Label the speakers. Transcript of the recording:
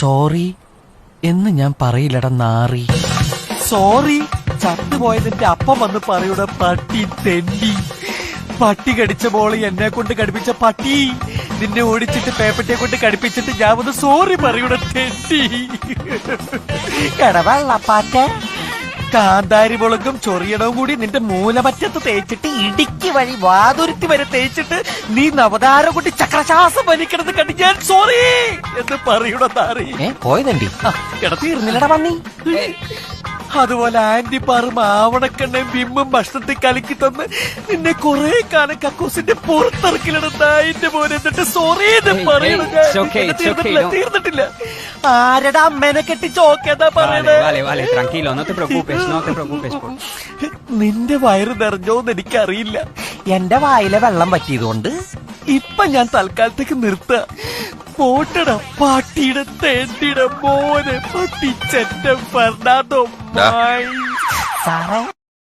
Speaker 1: Sorry എന്ന് ഞാൻ പറയില്ലട നാറി. സോറി ചത്തുപോയതിന്റെ അപ്പം വന്ന് പറയൂട പട്ടി തെണ്ടി. പട്ടി കടിച്ച മോള് എന്നെ കൊണ്ട് കടിപ്പിച്ച പട്ടി. നിന്നെ ഓടിച്ചിട്ട് പേപ്പറ്റിയെ കൊണ്ട് കടിപ്പിച്ചിട്ട് ഞാൻ വന്ന് സോറി പറയൂട തെണ്ടി. കടവള്ളപ്പാറ്റ കാന്താരി മുളകും ചൊറിയണവും കൂടി നിന്റെ മൂലമറ്റത്ത് തേച്ചിട്ട് ഇടുക്കി വഴി വാതുരുത്തി വരെ തേച്ചിട്ട് നീ നവതാരം കൂട്ടി ചക്രശ്വാസം വലിക്കണത് കണ്ട് ഞാൻ സോറി എന്ന് പറയൂട താറി. പോയതണ്ടി കിടത്തിയിരുന്നില്ലട പന്നി. അതുപോലെ ആന്റി പാറും ആവണക്കെണ്ണയും ബിമ്മും ഭക്ഷണത്തിൽ കലക്കി തന്ന് നിന്നെ കുറെ കാലം കക്കൂസിന്റെ പുറത്തിറക്കിലിടുന്ന എന്റെ മോനെ എന്നിട്ട് സോറി പറയണ തീർന്നിട്ടില്ല. ആരടാ അമ്മേനെ കെട്ടി ചോക്കേതാ പറയണേ. നിന്റെ വയറ് നിറഞ്ഞോന്ന് എനിക്കറിയില്ല. എന്റെ വായിലെ വെള്ളം പറ്റിയതുകൊണ്ട് ഇപ്പൊ ഞാൻ തൽക്കാലത്തേക്ക് നിർത്ത. പോട്ടട പാട്ടിയുടെ തേണ്ടിയുടെ മോനെ പട്ടിച്ചെന്റെ ഫെർണാണ്ടോ സാറേ.